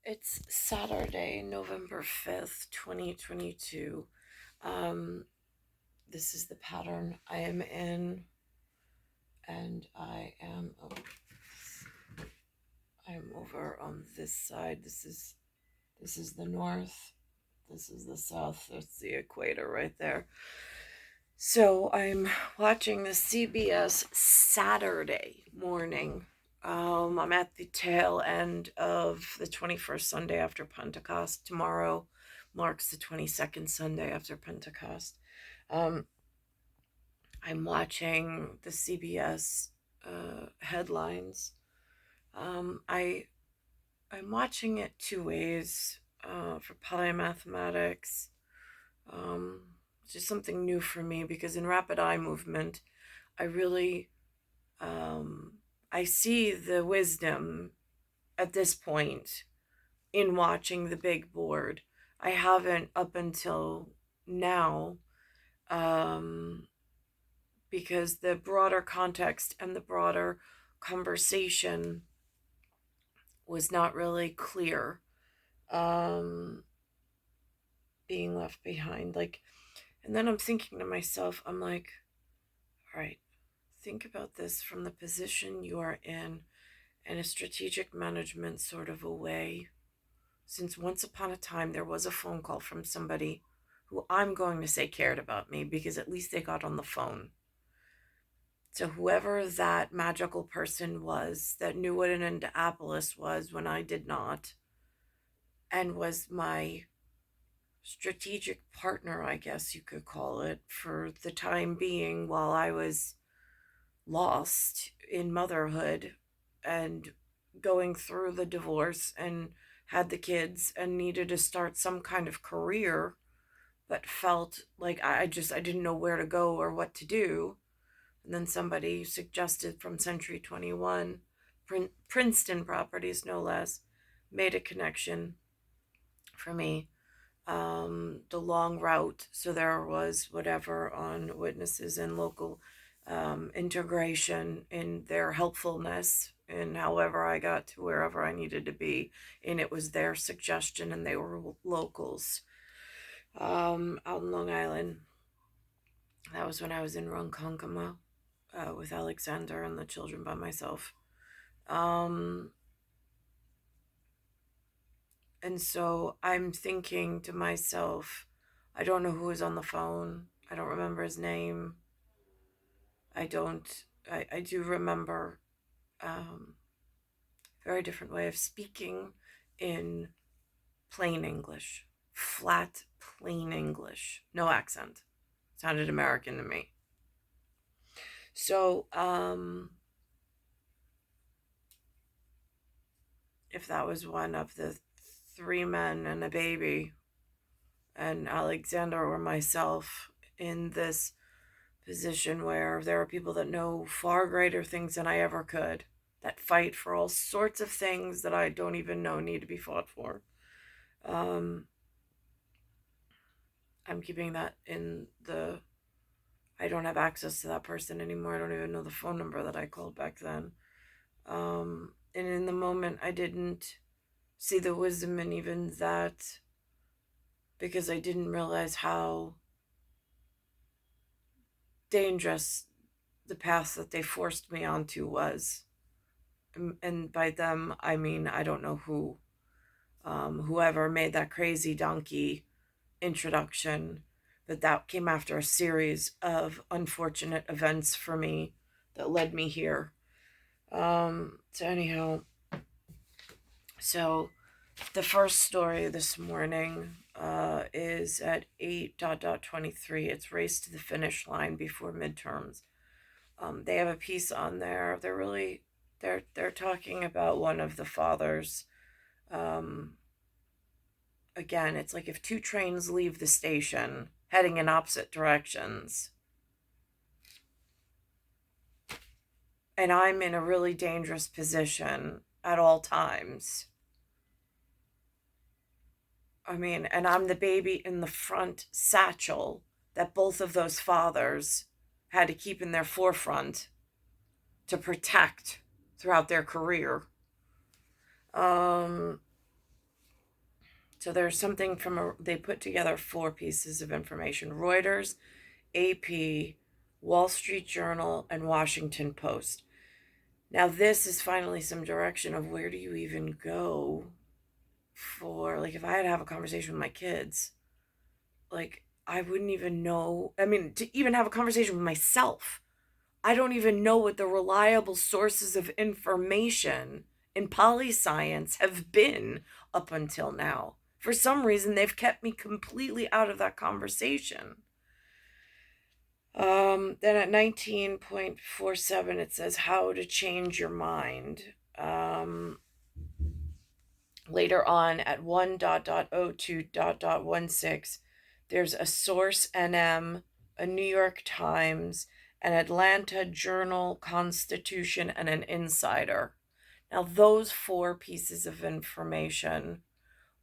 It's Saturday, November 5th, 2022. Um, this is the pattern I am in, and I am over on this side. This is the north. This is the south. That's the equator right there. So I'm watching the CBS Saturday morning. I'm at the tail end of the 21st Sunday after Pentecost. Tomorrow marks the 22nd Sunday after Pentecost. Um, I'm watching the CBS headlines. I I'm watching it two ways for polymathematics. It's just something new for me because in rapid eye movement, I really um, I see the wisdom at this point in watching the big board. I haven't up until now, um, because the broader context and the broader conversation was not really clear, um, being left behind. And then I'm thinking to myself, I'm like, all right, think about this from the position you are in a strategic management sort of a way. Since once upon a time there was a phone call from somebody who I'm going to say cared about me because at least they got on the phone. So whoever that magical person was that knew what an Indianapolis was when I did not, and was my strategic partner, I guess you could call it, for the time being while I was lost in motherhood and going through the divorce and had the kids and needed to start some kind of career, but felt like I didn't know where to go or what to do. And then somebody suggested from Century 21, Princeton Properties no less, made a connection for me. The long route, so there was whatever on witnesses and local integration in their helpfulness and however I got to wherever I needed to be, and it was their suggestion and they were locals, out in Long Island. That was when I was in Ronkonkoma, with Alexander and the children by myself. Um, and so I'm thinking to myself, I don't know who was on the phone. I don't remember his name. I don't, I do remember, um, very different way of speaking in plain English, flat, plain English, no accent. Sounded American to me. So, if that was one of the three men and a baby, and Alexander or myself in this position where there are people that know far greater things than I ever could, that fight for all sorts of things that I don't even know need to be fought for. Um, I'm keeping that in the. I don't have access to that person anymore. I don't even know the phone number that I called back then. And in the moment, I didn't see the wisdom in even that because I didn't realize how dangerous the path that they forced me onto was. And by them, I mean, I don't know who. Whoever made that crazy donkey introduction, but that came after a series of unfortunate events for me that led me here. So anyhow, so the first story this morning is at 8:23. It's race to the finish line before midterms. They have a piece on there. They're talking about one of the fathers. Um, Again, it's like if two trains leave the station heading in opposite directions, and I'm in a really dangerous position at all times. I mean, and I'm the baby in the front satchel that both of those fathers had to keep in their forefront to protect throughout their career. Um, So there's something they put together 4 pieces of information: Reuters, AP, Wall Street Journal, and Washington Post. Now, this is finally some direction of where do you even go for, like, if I had to have a conversation with my kids, like, I wouldn't even know. I mean, to even have a conversation with myself, I don't even know what the reliable sources of information in poli science have been up until now. For some reason, they've kept me completely out of that conversation. Then at 19.47, it says how to change your mind. Later on at 1.02.16, there's a Source NM, a New York Times, an Atlanta Journal Constitution, and an Insider. Now, those 4 pieces of information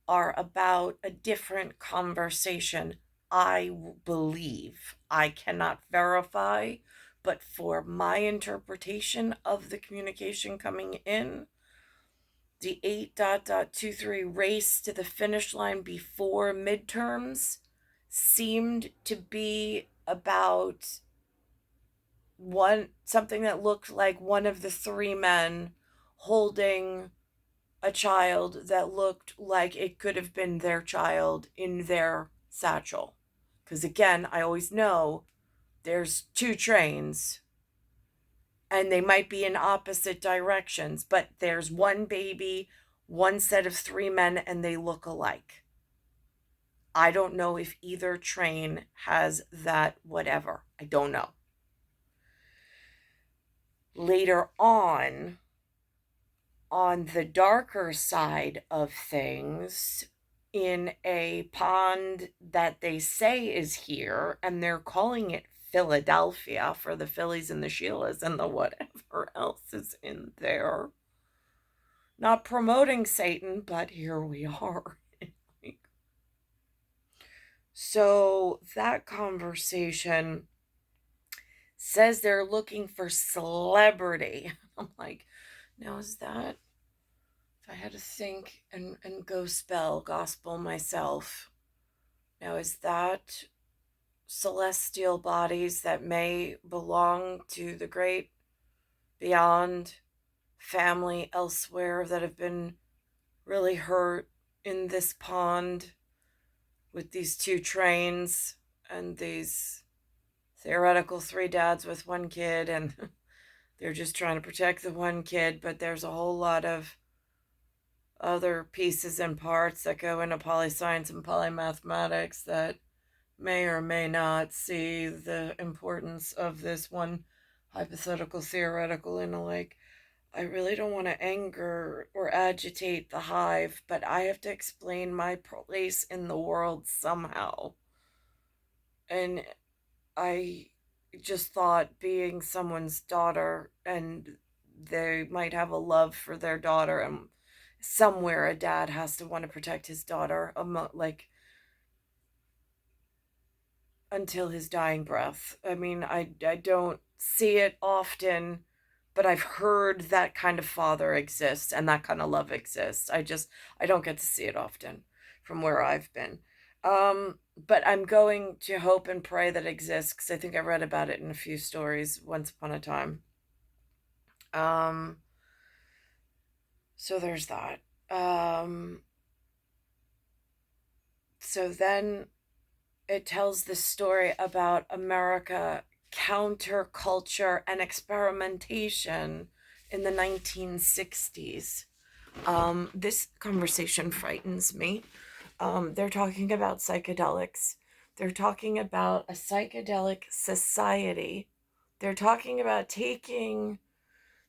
are about a different conversation, I believe. I cannot verify, but for my interpretation of the communication coming in, the 8.23 race to the finish line before midterms seemed to be about something that looked like one of the 3 men holding a child that looked like it could have been their child in their satchel. Because again, I always know there's 2 trains and they might be in opposite directions, but there's one baby, one set of 3 men, and they look alike. I don't know if either train has that whatever. I don't know. Later on the darker side of things, in a pond that they say is here, and they're calling it Philadelphia for the Phillies and the Sheilas and the whatever else is in there. Not promoting Satan, but here we are. So that conversation says they're looking for celebrity. I'm like, now is that, if I had to think and go spell gospel myself, now is that celestial bodies that may belong to the great beyond family elsewhere that have been really hurt in this pond with these 2 trains and these theoretical 3 dads with 1 kid, and they're just trying to protect the 1 kid, but there's a whole lot of other pieces and parts that go into polyscience and polymathematics that may or may not see the importance of this one hypothetical theoretical in, like, I really don't want to anger or agitate the hive, but I have to explain my place in the world somehow. And I just thought, being someone's daughter, and they might have a love for their daughter, and somewhere a dad has to want to protect his daughter, like, until his dying breath. I mean, I don't see it often, but I've heard that kind of father exists and that kind of love exists. I don't get to see it often from where I've been. But I'm going to hope and pray that it exists, because I think I read about it in a few stories once upon a time. So there's that. So then it tells the story about America counterculture and experimentation in the 1960s. This conversation frightens me. They're talking about psychedelics. They're talking about a psychedelic society. They're talking about taking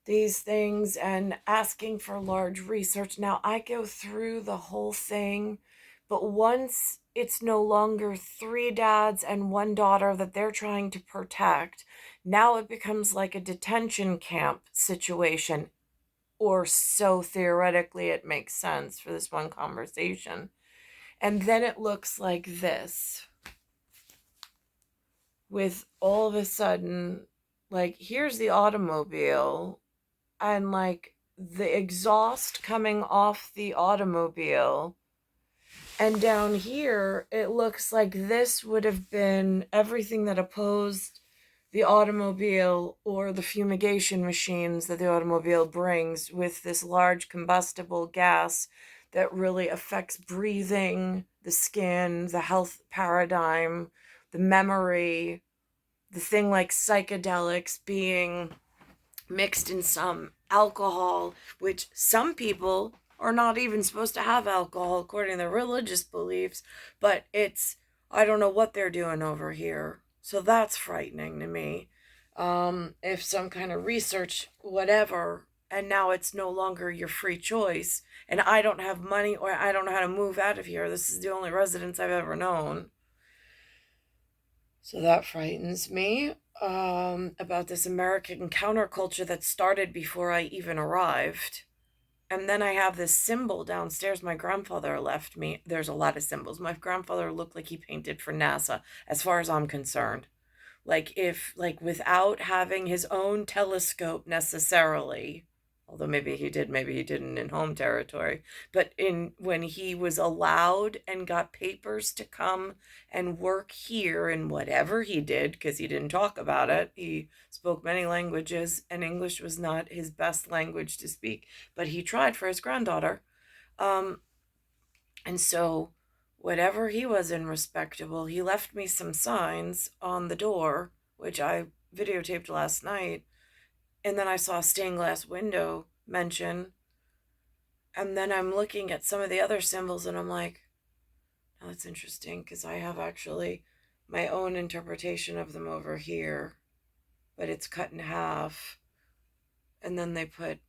these things and asking for large research. Now, I go through the whole thing, but once it's no longer 3 dads and 1 daughter that they're trying to protect, now it becomes like a detention camp situation, or so theoretically it makes sense for this one conversation. And then it looks like this, with all of a sudden, like, here's the automobile, and like the exhaust coming off the automobile And down here, it looks like this would have been everything that opposed the automobile or the fumigation machines that the automobile brings, with this large combustible gas that really affects breathing, the skin, the health paradigm, the memory, the thing like psychedelics being mixed in some alcohol, which some people are not even supposed to have alcohol according to their religious beliefs, but I don't know what they're doing over here. So that's frightening to me. If some kind of research, whatever, and now it's no longer your free choice, and I don't have money or I don't know how to move out of here. This is the only residence I've ever known. So that frightens me, about this American counterculture that started before I even arrived. And then I have this symbol downstairs my grandfather left me. There's a lot of symbols. My grandfather looked like he painted for NASA, as far as I'm concerned. Like, if, like, without having his own telescope necessarily, although maybe he didn't in home territory, but in when he was allowed and got papers to come and work here in whatever he did, because he didn't talk about it. He spoke many languages, and English was not his best language to speak, but he tried for his granddaughter. um and so, whatever he was in respectable, he left me some signs on the door, which I videotaped last night. And then I saw a stained glass window mention. And then I'm looking at some of the other symbols and I'm like, oh, that's interesting, because I have actually my own interpretation of them over here, but it's cut in half. And then they put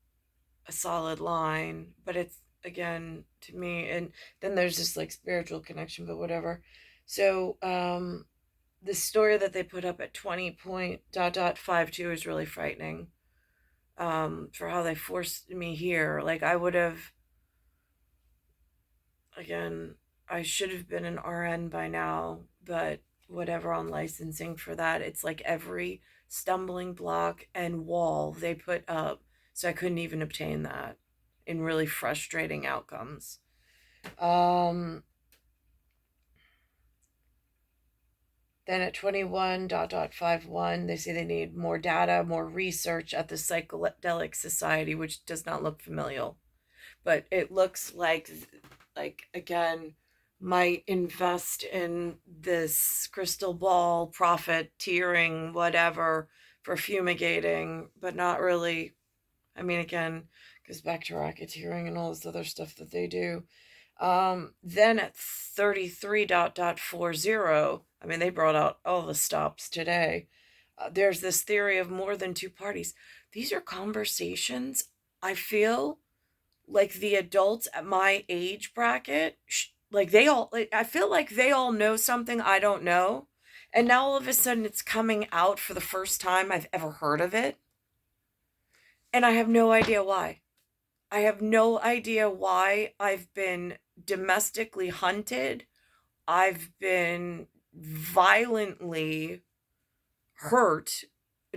a solid line, but it's, again, to me, and then there's this like spiritual connection, but whatever. So the story that they put up at 20 point dot dot 52 is really frightening, for how they forced me here. Like, I would have, again, I should have been an RN by now, but whatever, on licensing for that. It's like every stumbling block and wall they put up, so I couldn't even obtain that, in really frustrating outcomes. Um, then at 21 dot dot 51, they say they need more data, more research at the Psychedelic Society, which does not look familial, but it looks like, again, might invest in this crystal ball profiteering whatever for fumigating, but not really. I mean, again, goes back to racketeering and all this other stuff that they do. Then at 33 dot dot 40, I mean, they brought out all the stops today. There's this theory of more than two parties. These are conversations, I feel like the adults at my age bracket, like, they all, like, I feel like they all know something I don't know. And now all of a sudden it's coming out for the first time I've ever heard of it. And I have no idea why. I have no idea why I've been domestically hunted. I've been violently hurt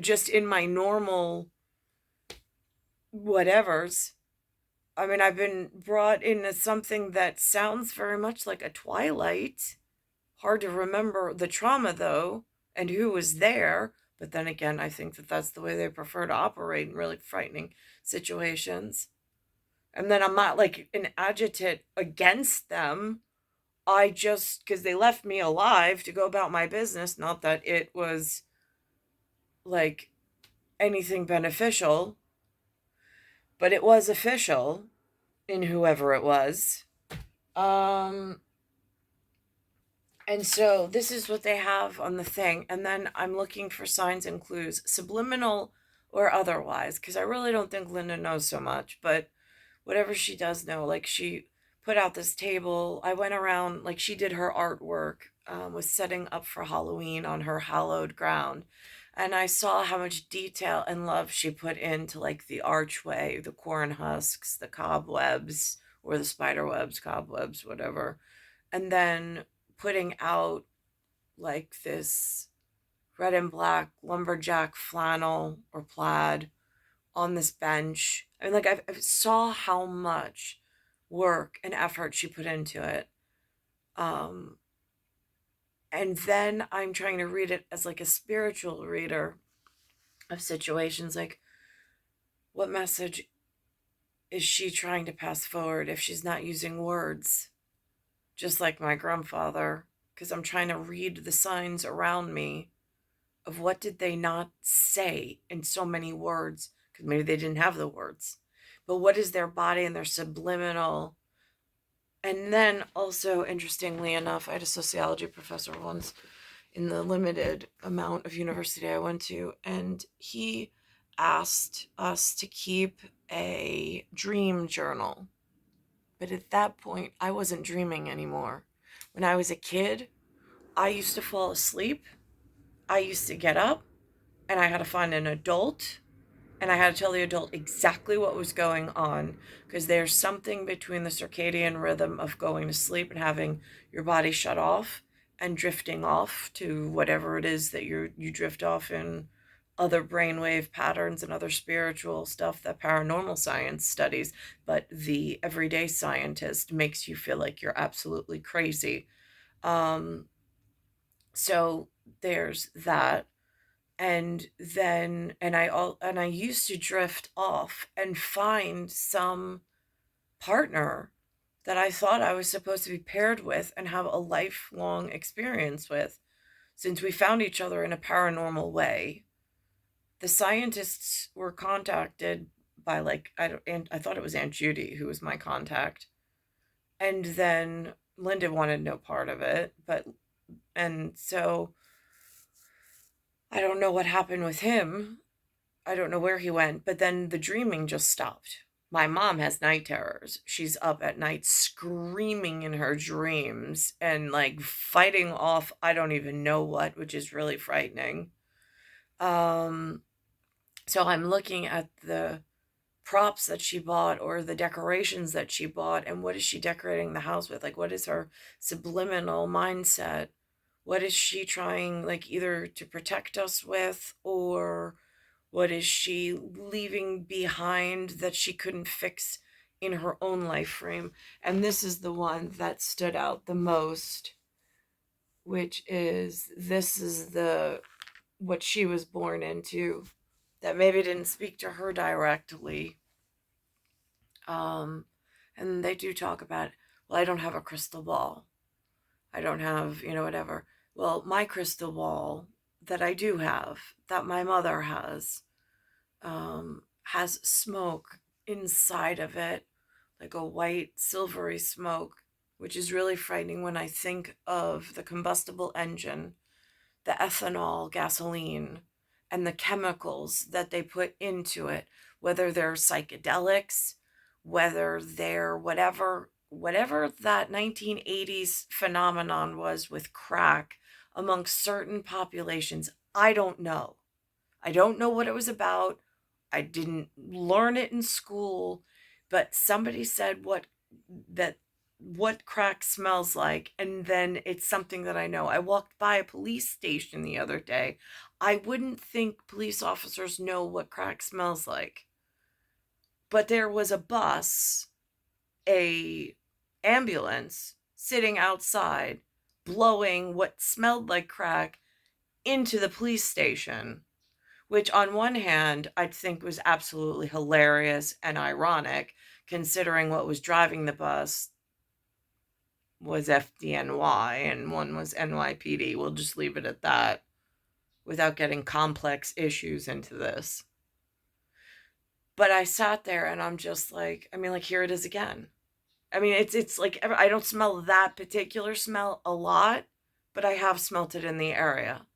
just in my normal whatevers. I mean, I've been brought into something that sounds very much like a Twilight. Hard to remember the trauma, though, and who was there. But then again, I think that that's the way they prefer to operate in really frightening situations. And then I'm not like an adjutant against them. I just, because they left me alive to go about my business, not that it was like anything beneficial, but it was official in whoever it was. Um, and so this is what they have on the thing. And then I'm looking for signs and clues, subliminal or otherwise, because I really don't think Linda knows so much, but whatever she does know, like, she put out this table. I went around, like, she did her artwork, was setting up for Halloween on her hallowed ground. And I saw how much detail and love she put into, like, the archway, the corn husks, the cobwebs, or the spider webs, cobwebs, whatever. And then putting out, like, this red and black lumberjack flannel or plaid on this bench. I mean, like, I saw how much work and effort she put into it. Um, and then I'm trying to read it as like a spiritual reader of situations. Like, what message is she trying to pass forward if she's not using words? Just like my grandfather, because I'm trying to read the signs around me of what did they not say in so many words, because maybe they didn't have the words. But what is their body and their subliminal? And then also, interestingly enough, I had a sociology professor once in the limited amount of university I went to, and he asked us to keep a dream journal. But at that point, I wasn't dreaming anymore. When I was a kid, I used to fall asleep. I used to get up and I had to find an adult and I had to tell the adult exactly what was going on, because there's something between the circadian rhythm of going to sleep and having your body shut off and drifting off to whatever it is that you drift off in, other brainwave patterns and other spiritual stuff that paranormal science studies, but the everyday scientist makes you feel like you're absolutely crazy. Um, so there's that. And then and I used to drift off and find some partner that I thought I was supposed to be paired with and have a lifelong experience with, since we found each other in a paranormal way. The scientists were contacted by, like, I don't, and I thought it was Aunt Judy who was my contact, and then Linda wanted no part of it, but and so I don't know what happened with him. I don't know where he went, but then the dreaming just stopped. My mom has night terrors. She's up at night screaming in her dreams and like fighting off I don't even know what, which is really frightening. Um, so I'm looking at the props that she bought or the decorations that she bought, and what is she decorating the house with? Like, what is her subliminal mindset? What is she trying, like, either to protect us with, or what is she leaving behind that she couldn't fix in her own life frame? And this is the one that stood out the most, which is this is the what she was born into, that maybe didn't speak to her directly. Um, and they do talk about, well, I don't have a crystal ball. I don't have, whatever. Well, my crystal ball that I do have, that my mother has smoke inside of it, like a white, silvery smoke, which is really frightening when I think of the combustible engine, the ethanol, gasoline, and the chemicals that they put into it, whether they're psychedelics, whether they're whatever that 1980s phenomenon was with crack amongst certain populations. I don't know. I don't know what it was about. I didn't learn it in school, but somebody said that what crack smells like, and then it's something that I know. I walked by a police station the other day. I wouldn't think police officers know what crack smells like. But there was a bus, a ambulance sitting outside blowing what smelled like crack into the police station, which on one hand I'd think was absolutely hilarious and ironic, considering what was driving the bus was FDNY and one was NYPD. We'll just leave it at that without getting complex issues into this. But I sat there and I'm just like, I mean, like, here it is again. I mean, it's like I don't smell that particular smell a lot, but I have smelt it in the area.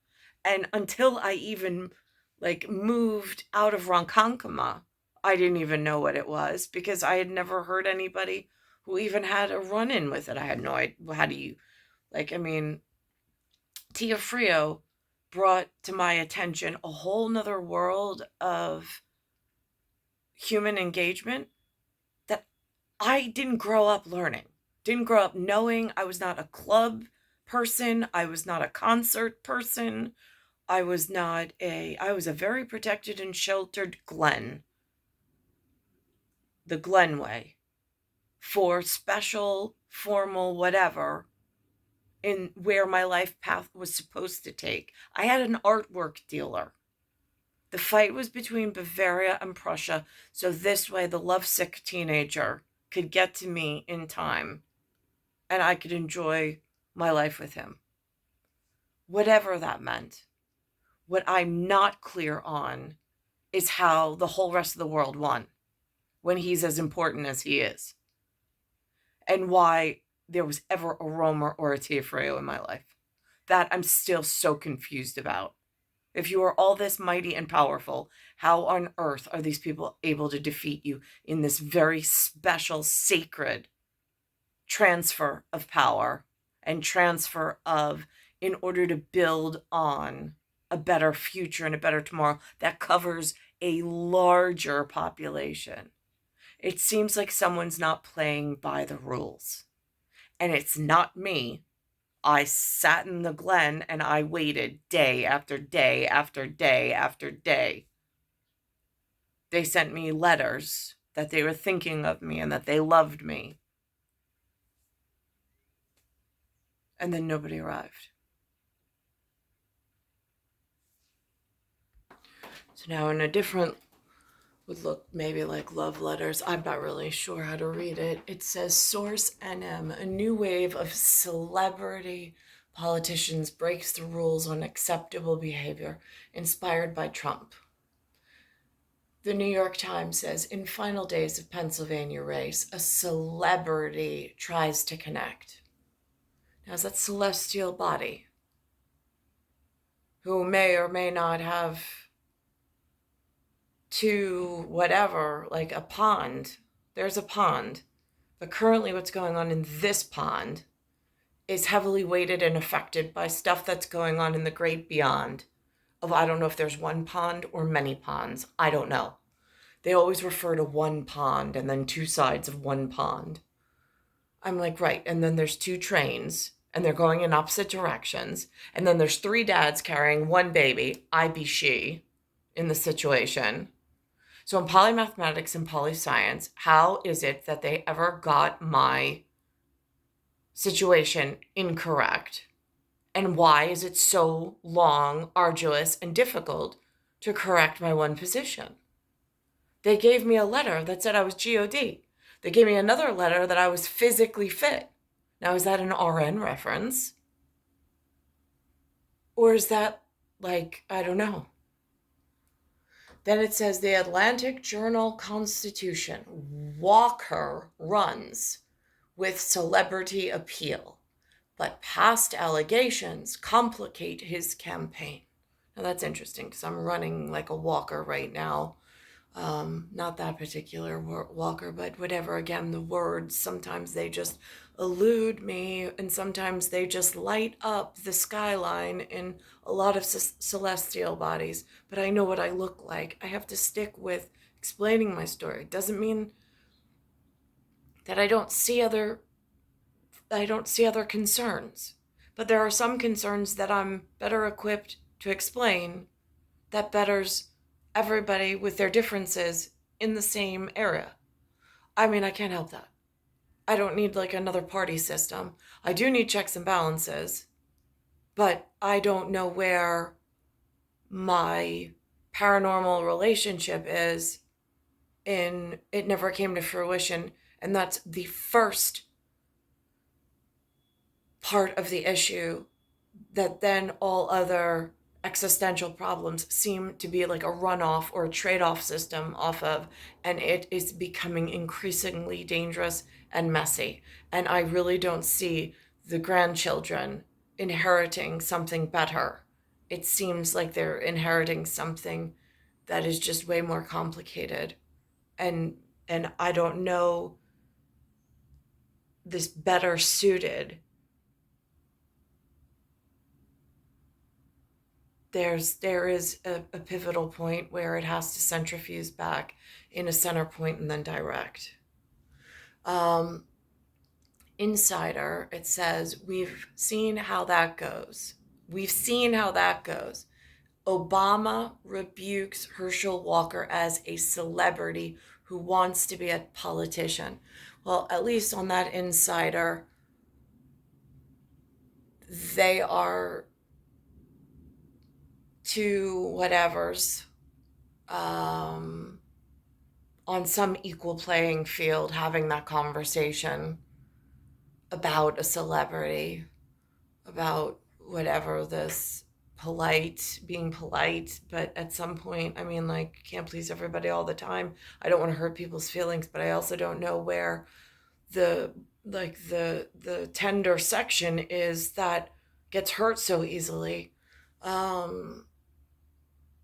And until I even like moved out of Ronkonkoma, I didn't even know what it was, because I had never heard anybody who even had a run in with it. I had no idea. How do you, like, I mean, Tia Frio brought to my attention a whole nother world of human engagement that I didn't grow up learning, didn't grow up knowing. I was not a club person. I was not a concert person. I was a very protected and sheltered Glen, the Glen way, for special, formal, whatever. in where my life path was supposed to take. I had an artwork dealer. The fight was between Bavaria and Prussia, so this way the lovesick teenager could get to me in time and I could enjoy my life with him. Whatever that meant. What I'm not clear on is how the whole rest of the world won when he's as important as he is, and why there was ever a Roma or a Teofrio in my life. That I'm still so confused about. If you are all this mighty and powerful, how on earth are these people able to defeat you in this very special, sacred transfer of power and transfer of, in order to build on a better future and a better tomorrow that covers a larger population? It seems like someone's not playing by the rules. And it's not me. I sat in the Glen and I waited day after day after day after day. They sent me letters that they were thinking of me and that they loved me. And then nobody arrived. So now in a different, would look maybe like love letters. I'm not really sure how to read it. It says Source NM, a new wave of celebrity politicians breaks the rules on acceptable behavior, inspired by Trump. The New York Times says, in final days of Pennsylvania race, a celebrity tries to connect. Now, is that celestial body who may or may not have to whatever, like a pond. There's a pond. But currently what's going on in this pond is heavily weighted and affected by stuff that's going on in the great beyond of, I don't know if there's one pond or many ponds. I don't know. They always refer to one pond and then two sides of one pond. I'm like, right. And then there's two trains and they're going in opposite directions. And then there's three dads carrying one baby, I be she, in the situation. So in polymathematics and polyscience, how is it that they ever got my situation incorrect? And why is it so long, arduous, and difficult to correct my one position? They gave me a letter that said I was GOD. They gave me another letter that I was physically fit. Now, is that an RN reference? Or is that like, I don't know. Then it says the Atlantic Journal-Constitution. Walker runs with celebrity appeal, but past allegations complicate his campaign. Now that's interesting because I'm running like a walker right now. Not that particular walker, but whatever. Again, the words, sometimes they just elude me and sometimes they just light up the skyline in a lot of celestial bodies. But I know what I look like. I have to stick with explaining my story. It doesn't mean that I don't see other concerns. But there are some concerns that I'm better equipped to explain that betters everybody with their differences in the same area. I mean, I can't help that. I don't need like another party system. I do need checks and balances, but I don't know where my paranormal relationship is in it never came to fruition. And that's the first part of the issue that then all other existential problems seem to be like a runoff or a trade-off system off of, and it is becoming increasingly dangerous and messy. And I really don't see the grandchildren inheriting something better. It seems like they're inheriting something that is just way more complicated. And I don't know this better suited. There is a pivotal point where it has to centrifuge back in a center point and then direct. Insider, it says, we've seen how that goes. Obama rebukes Herschel Walker as a celebrity who wants to be a politician. Well, at least on that Insider, they are two whatevers, um, on some equal playing field having that conversation about a celebrity, about whatever this being polite, but at some point, I mean, like, can't please everybody all the time. I don't want to hurt people's feelings, but I also don't know where the the tender section is that gets hurt so easily. Um,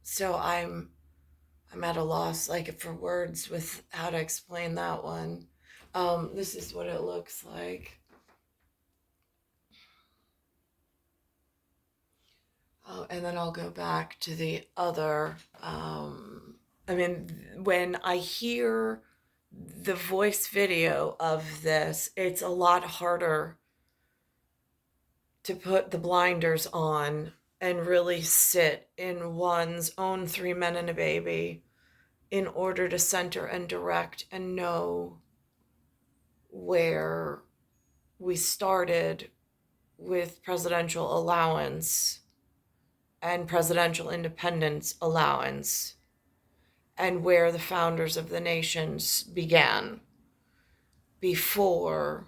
so I'm at a loss, like, for words with how to explain that one. This is what it looks like. Oh, and then I'll go back to the other. I mean, when I hear the voice video of this, it's a lot harder to put the blinders on and really sit in one's own three men and a baby in order to center and direct and know where we started with presidential allowance and presidential independence allowance and where the founders of the nations began before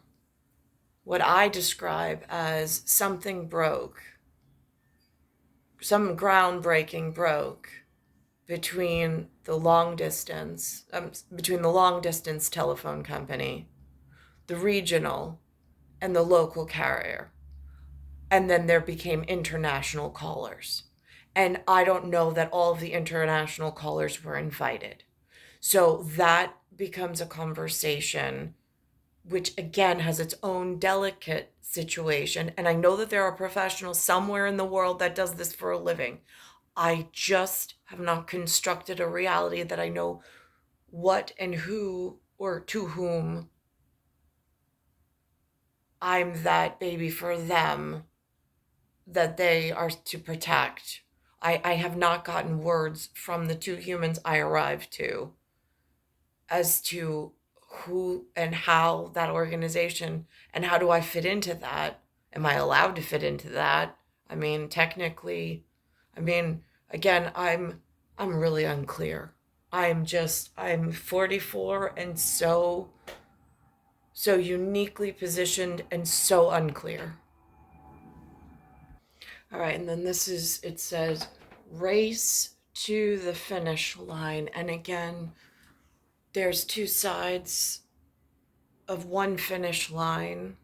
what I describe as something broke, some groundbreaking broke between the long distance telephone company, the regional, and the local carrier. And then there became international callers. And I don't know that all of the international callers were invited. So that becomes a conversation, which again has its own delicate situation. And I know that there are professionals somewhere in the world that does this for a living. I just have not constructed a reality that I know what and who or to whom I'm that baby for them that they are to protect. I have not gotten words from the two humans I arrived to as to who and how that organization, and how do I fit into that? Am I allowed to fit into that? I mean, technically, I mean, again, I'm really unclear. I'm 44 and so uniquely positioned and so unclear. All right, and then it says race to the finish line. And again, there's two sides of one finish line: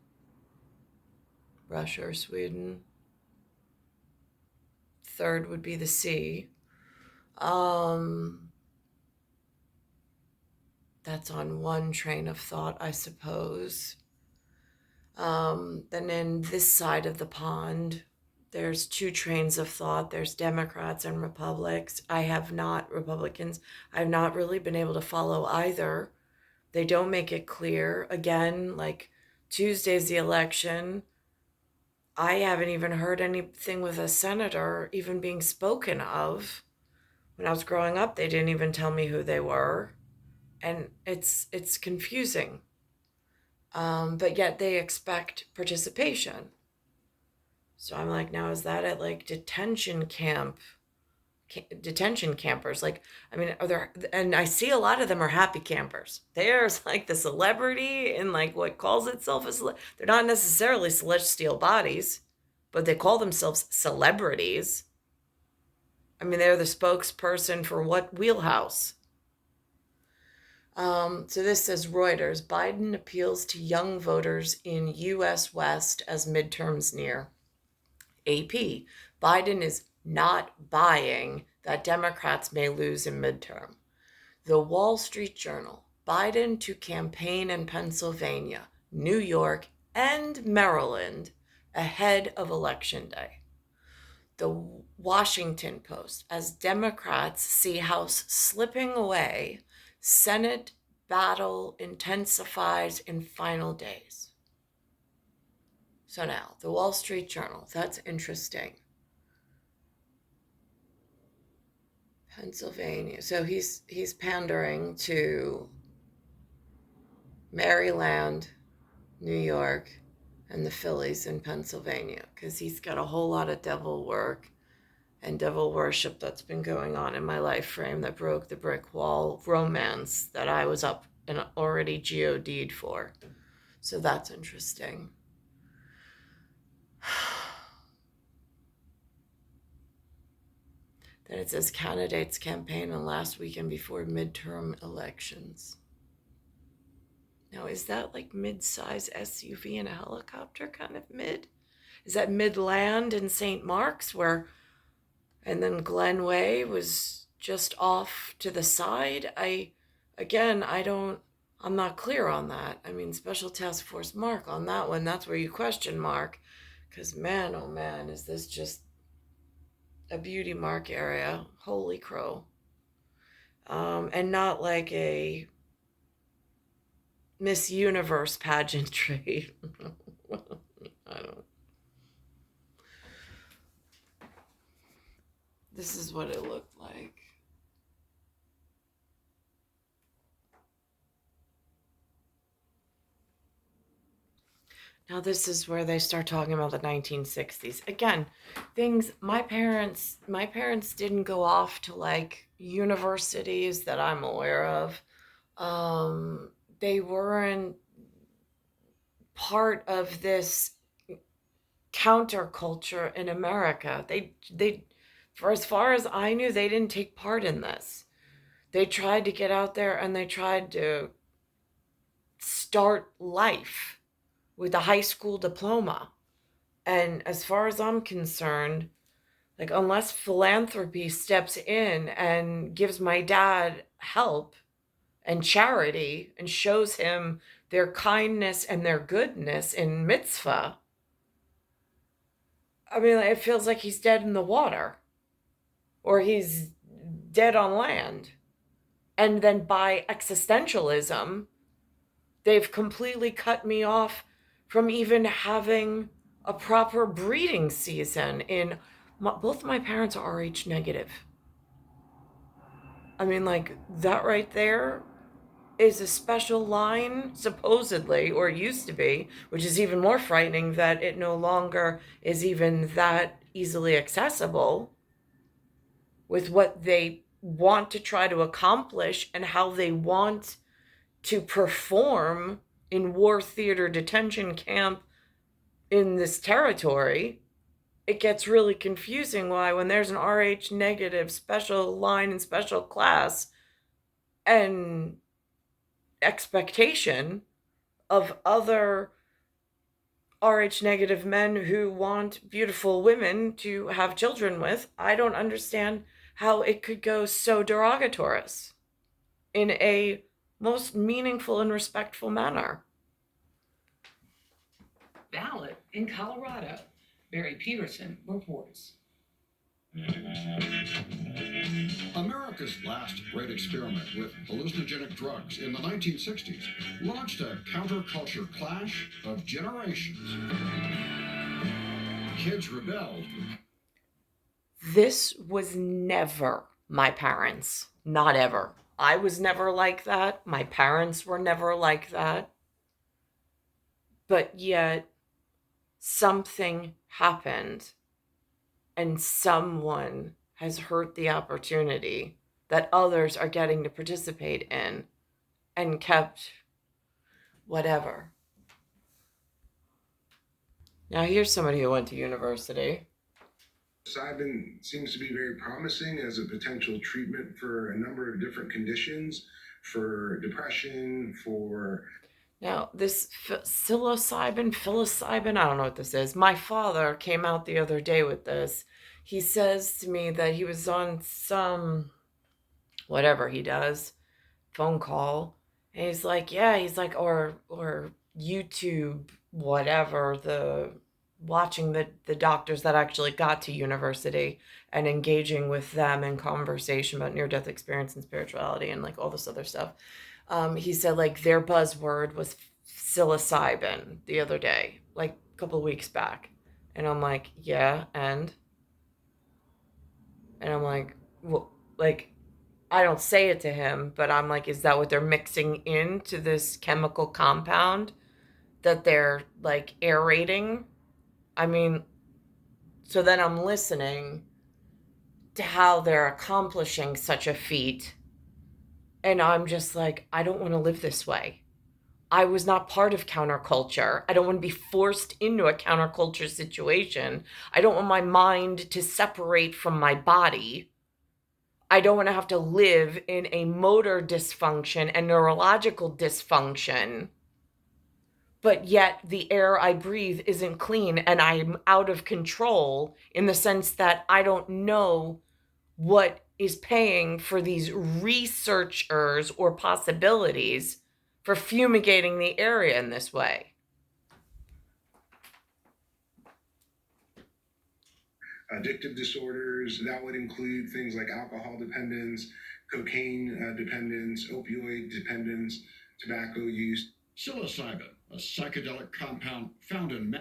Russia or Sweden. Third would be the sea. Um, that's on one train of thought, I suppose. Then in this side of the pond, there's two trains of thought. There's Democrats and Republicans. I've not really been able to follow either. They don't make it clear. Again, like, Tuesday's the election. I haven't even heard anything with a senator even being spoken of. When I was growing up, they didn't even tell me who they were. And it's confusing. But yet they expect participation. So I'm like, now is that at like detention campers? Like, I mean, are there, and I see a lot of them are happy campers. There's like the celebrity in like what calls itself they're not necessarily celestial bodies, but they call themselves celebrities. I mean, they're the spokesperson for what wheelhouse? So this says Reuters: Biden appeals to young voters in U.S. West as midterms near. AP: Biden is not buying that Democrats may lose in midterm. The Wall Street Journal: Biden to campaign in Pennsylvania, New York, and Maryland ahead of Election Day. The Washington Post: as Democrats see House slipping away, Senate battle intensifies in final days. So now, the Wall Street Journal, that's interesting. Pennsylvania. So he's pandering to Maryland, New York, and the Phillies in Pennsylvania, because he's got a whole lot of devil work and devil worship that's been going on in my life frame that broke the brick wall romance that I was up and already GOD'd for. So that's interesting. Then it says candidates campaign on last weekend before midterm elections. Now, is that like mid-size SUV and a helicopter kind of mid? Is that mid-land in St. Mark's where, and then Glenway was just off to the side? I'm not clear on that. I mean, Special Task Force Mark on that one, that's where you question Mark. Because man, oh man, is this just a beauty mark area? Holy crow. And not like a Miss Universe pageantry. I don't. This is what it looked like. Now this is where they start talking about the 1960s. Again, things my parents didn't go off to like universities that I'm aware of. They weren't part of this counterculture in America. They for as far as I knew, they didn't take part in this. They tried to get out there and they tried to start life with a high school diploma. And as far as I'm concerned, like unless philanthropy steps in and gives my dad help and charity and shows him their kindness and their goodness in mitzvah, I mean, it feels like he's dead in the water or he's dead on land. And then by existentialism, they've completely cut me off from even having a proper breeding season. Both my parents are Rh negative. I mean, like, that right there is a special line, supposedly, or it used to be, which is even more frightening that it no longer is even that easily accessible with what they want to try to accomplish and how they want to perform in war theater detention camp in this territory. It gets really confusing why when there's an Rh negative special line and special class and expectation of other Rh negative men who want beautiful women to have children with, I don't understand how it could go so derogatorious in a most meaningful and respectful manner. Ballot in Colorado. Barry Peterson reports. America's last great experiment with hallucinogenic drugs in the 1960s launched a counterculture clash of generations. Kids rebelled. This was never my parents. Not ever. I was never like that. My parents were never like that. But yet, something happened and someone has hurt the opportunity that others are getting to participate in and kept whatever. Now here's somebody who went to university. Psilocybin seems to be very promising as a potential treatment for a number of different conditions, for depression, for... Now, this psilocybin, I don't know what this is. My father came out the other day with this. He says to me that he was on some, whatever he does, phone call. And he's like, yeah, he's like, or YouTube, whatever, watching the doctors that actually got to university and engaging with them in conversation about near-death experience and spirituality and like all this other stuff. He said like their buzzword was psilocybin the other day, like a couple of weeks back. And I'm like, yeah, and I'm like, well, like, I don't say it to him, but I'm like, is that what they're mixing into this chemical compound that they're like aerating. I mean, so then I'm listening to how they're accomplishing such a feat. And I'm just like, I don't want to live this way. I was not part of counterculture. I don't want to be forced into a counterculture situation. I don't want my mind to separate from my body. I don't want to have to live in a motor dysfunction and neurological dysfunction. But yet the air I breathe isn't clean and I'm out of control in the sense that I don't know what is paying for these researchers or possibilities for fumigating the area in this way. Addictive disorders, that would include things like alcohol dependence, cocaine dependence, opioid dependence, tobacco use. Psilocybin, a psychedelic compound found in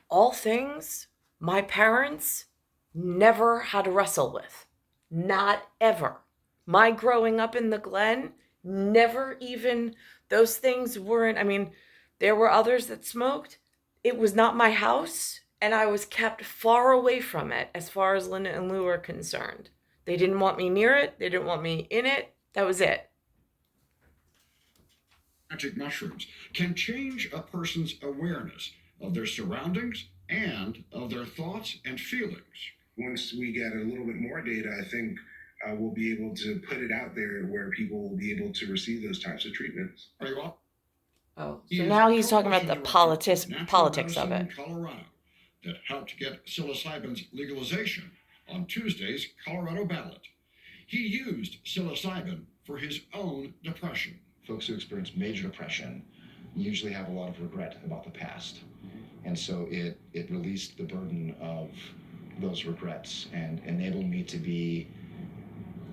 All things my parents never had to wrestle with. Not ever. My growing up in the Glen, never even, those things weren't, I mean, there were others that smoked. It was not my house, and I was kept far away from it as far as Linda and Lou are concerned. They didn't want me near it. They didn't want me in it. That was it. magic mushrooms can change a person's awareness of their surroundings and of their thoughts and feelings. Once we get a little bit more data, I think we'll be able to put it out there where people will be able to receive those types of treatments. Are you up? Oh, so now he's talking about the politics of it. In Colorado that helped get psilocybin's legalization on Tuesday's Colorado ballot. He used psilocybin for his own depression. Folks who experience major depression usually have a lot of regret about the past. And so it released the burden of those regrets and enabled me to be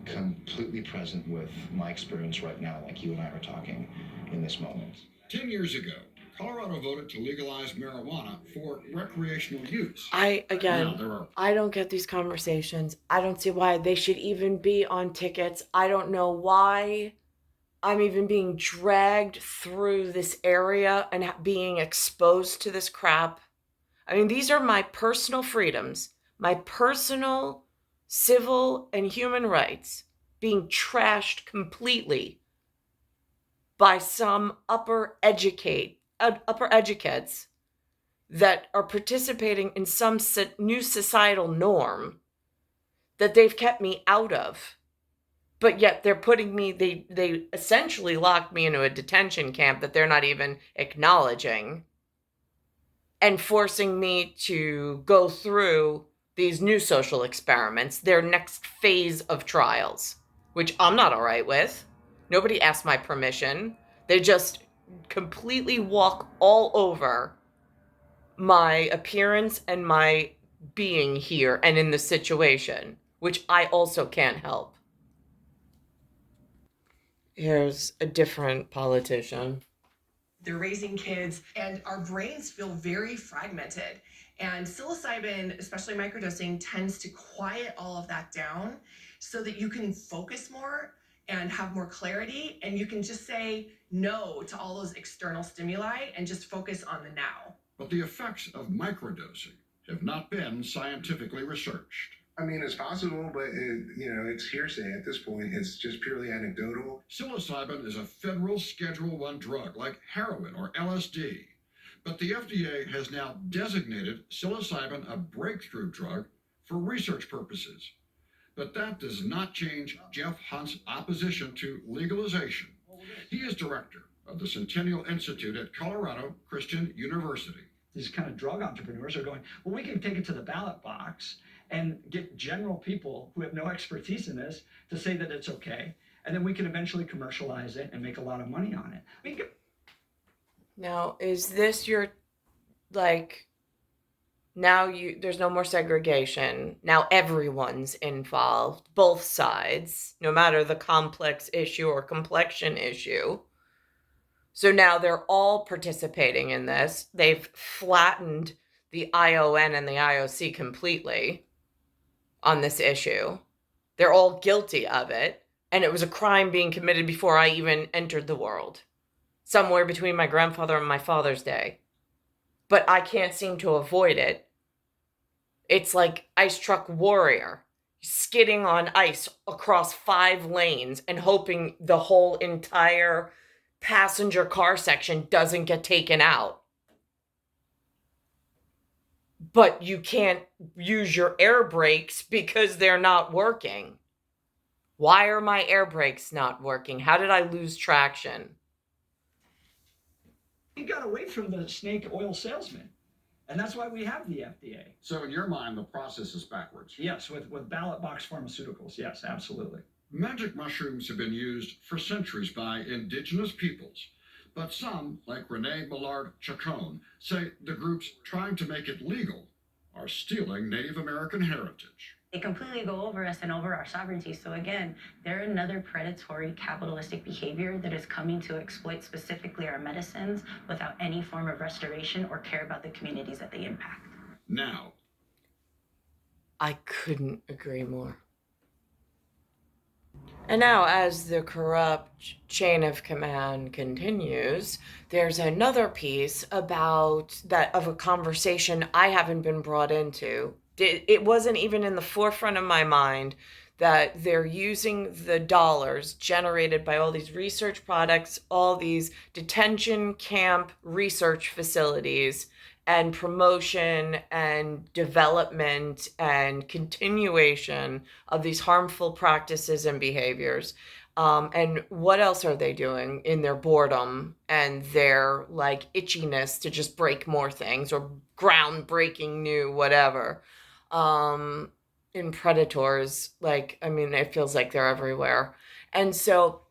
completely present with my experience right now, like you and I are talking in this moment. 10 years ago, Colorado voted to legalize marijuana for recreational use. I Now, don't get these conversations. I don't see why they should even be on tickets. I don't know why I'm even being dragged through this area and being exposed to this crap. I mean, these are my personal freedoms, my personal civil and human rights being trashed completely by some upper educates that are participating in some new societal norm that they've kept me out of. But yet they're putting me, they essentially locked me into a detention camp that they're not even acknowledging and forcing me to go through these new social experiments, their next phase of trials, which I'm not all right with. Nobody asked my permission. They just completely walk all over my appearance and my being here and in the situation, which I also can't help. Here's a different politician. They're raising kids, and our brains feel very fragmented. And psilocybin, especially microdosing, tends to quiet all of that down so that you can focus more and have more clarity. And you can just say no to all those external stimuli and just focus on the now. but the effects of microdosing have not been scientifically researched. I mean, it's possible, but it's hearsay at this point. It's just purely anecdotal. Psilocybin is a federal Schedule I drug like heroin or LSD, but the FDA has now designated psilocybin a breakthrough drug for research purposes. But that does not change Jeff Hunt's opposition to legalization. He is director of the Centennial Institute at Colorado Christian University. These kind of drug entrepreneurs are going, well, we can take it to the ballot box and get general people who have no expertise in this to say that it's okay. And then we can eventually commercialize it and make a lot of money on it. Now, is this your, there's no more segregation. Now everyone's involved, both sides, no matter the complex issue or complexion issue. So now they're all participating in this. They've flattened the ION and the IOC completely on this issue. They're all guilty of it. And it was a crime being committed before I even entered the world. somewhere between my grandfather and my father's day. But I can't seem to avoid it. It's like Ice Truck Warrior, skidding on ice across 5 lanes and hoping the whole entire passenger car section doesn't get taken out. But you can't use your air brakes because they're not working. Why are my air brakes not working? How did I lose traction? He got away from the snake oil salesman. And that's why we have the FDA. So in your mind, the process is backwards. Yes, with ballot box pharmaceuticals. Yes, absolutely. Magic mushrooms have been used for centuries by indigenous peoples. But some, like Renee Millard Chacon, say the groups trying to make it legal are stealing Native American heritage. They completely go over us and over our sovereignty. So again, they're another predatory capitalistic behavior that is coming to exploit specifically our medicines without any form of restoration or care about the communities that they impact. Now, I couldn't agree more. And now, as the corrupt chain of command continues, there's another piece about that of a conversation I haven't been brought into. It wasn't even in the forefront of my mind that they're using the dollars generated by all these research products, all these detention camp research facilities, and promotion and development and continuation of these harmful practices and behaviors. And what else are they doing in their boredom and their like itchiness to just break more things or groundbreaking new whatever? In predators, like, I mean, it feels like they're everywhere. And so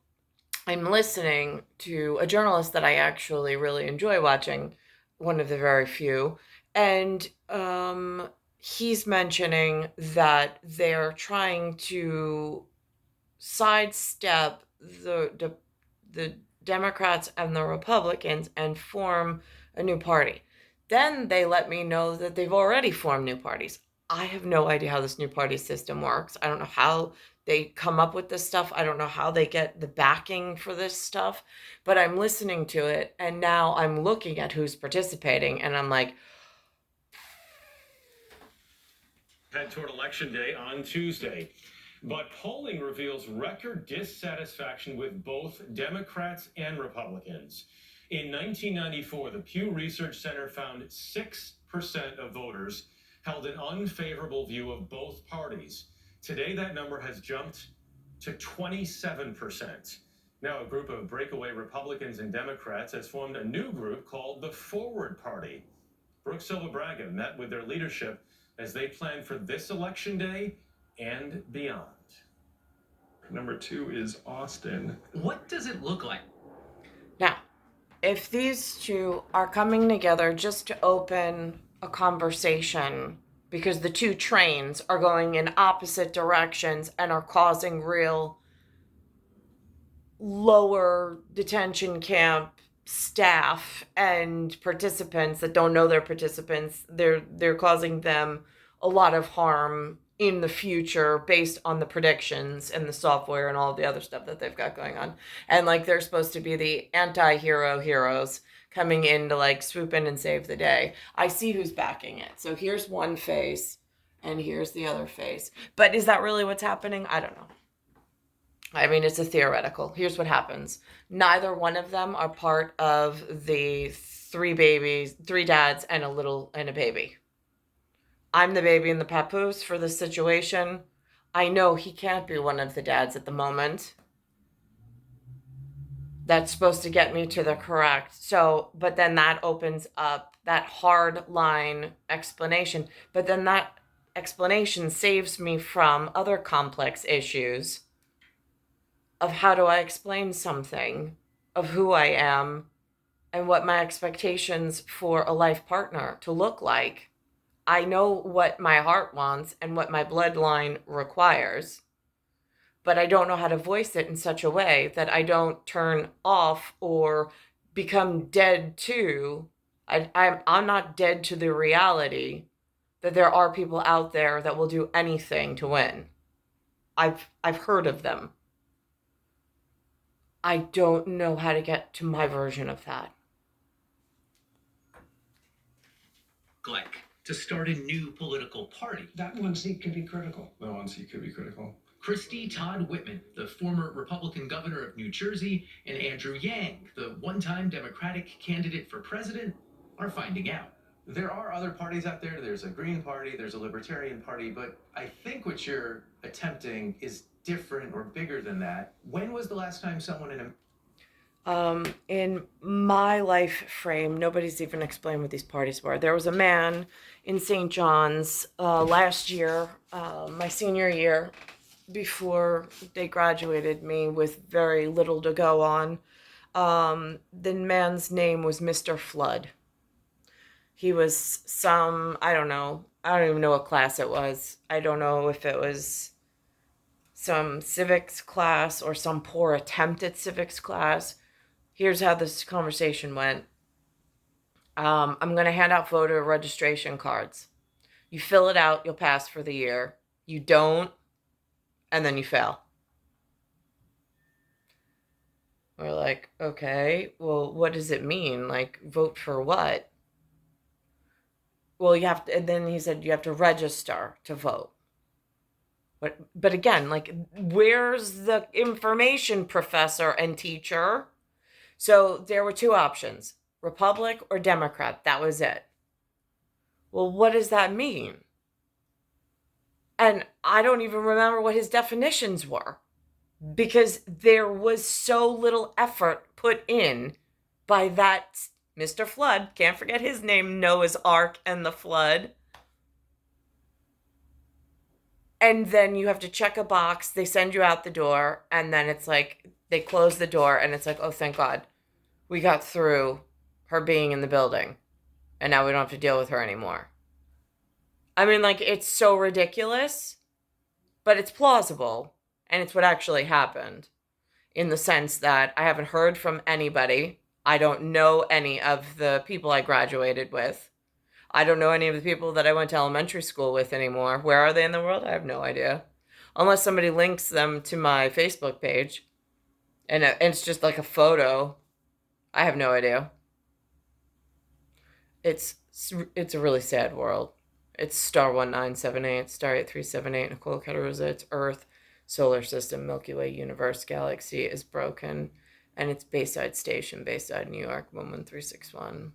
I'm listening to a journalist that I actually really enjoy watching, one of the very few, and he's mentioning that they're trying to sidestep the Democrats and the Republicans and form a new party. Then they let me know that they've already formed new parties. I have no idea how this new party system works. I don't know how they come up with this stuff. I don't know how they get the backing for this stuff, but I'm listening to it and now I'm looking at who's participating and I'm like, head toward Election Day on Tuesday. But polling reveals record dissatisfaction with both Democrats and Republicans. In 1994, the Pew Research Center found 6% of voters held an unfavorable view of both parties. Today, that number has jumped to 27%. Now, a group of breakaway Republicans and Democrats has formed a new group called the Forward Party. Brooke Silva Braga met with their leadership as they plan for this election day and beyond. Number 2 is Austin. What does it look like? now, if these two are coming together just to open a conversation because the two trains are going in opposite directions and are causing real lower detention camp staff and participants that don't know they're participants, they're causing them a lot of harm in the future based on the predictions and the software and all the other stuff that they've got going on. And like they're supposed to be the anti-hero heroes coming in to like swoop in and save the day. I see who's backing it. So here's one face and here's the other face. But is that really what's happening? I don't know. I mean, it's a theoretical. Here's what happens. Neither one of them are part of the 3 babies, 3 dads and a baby. I'm the baby in the papoose for this situation. I know he can't be one of the dads at the moment. That's supposed to get me to the correct. So, but then that opens up that hard line explanation. But then that explanation saves me from other complex issues of how do I explain something, of who I am, and what my expectations for a life partner to look like. I know what my heart wants and what my bloodline requires, but I don't know how to voice it in such a way that I don't turn off or become dead to. I'm not dead to the reality that there are people out there that will do anything to win. I've heard of them. I don't know how to get to my version of that. Gleck, to start a new political party. That one seat could be critical. That one seat could be critical. Christie Todd Whitman, the former Republican governor of New Jersey, and Andrew Yang, the one-time Democratic candidate for president, are finding out. There are other parties out there. There's a Green Party, there's a Libertarian Party, but I think what you're attempting is different or bigger than that. When was the last time someone In my life frame, nobody's even explained what these parties were. There was a man in St. John's last year, my senior year, before they graduated me with very little to go on. The man's name was Mr. Flood. He was I don't even know what class it was. I don't know if it was some civics class or some poor attempt at civics class. Here's how this conversation went. I'm going to hand out voter registration cards. You fill it out, you'll pass for the year. You don't, and then you fail. We're like, okay, well, what does it mean? Like, vote for what? Well, you have to, and then he said you have to register to vote. But again, like, where's the information, professor and teacher? So there were two options, Republic or Democrat. That was it. Well, what does that mean? And I don't even remember what his definitions were because there was so little effort put in by that Mr. Flood. Can't forget his name, Noah's Ark and the Flood. And then you have to check a box. They send you out the door. And then it's like, they close the door and it's like, oh, thank God. We got through her being in the building. And now we don't have to deal with her anymore. I mean, like, it's so ridiculous. But it's plausible. And it's what actually happened. In the sense that I haven't heard from anybody. I don't know any of the people I graduated with. I don't know any of the people that I went to elementary school with anymore. Where are they in the world? I have no idea. Unless somebody links them to my Facebook page. And it's just like a photo. I have no idea. It's a really sad world. It's star 1978, star 8378, Nicole, Cattaruzza. It's Earth, solar system, Milky Way, universe, galaxy is broken. And it's Bayside Station, Bayside, New York, 11361.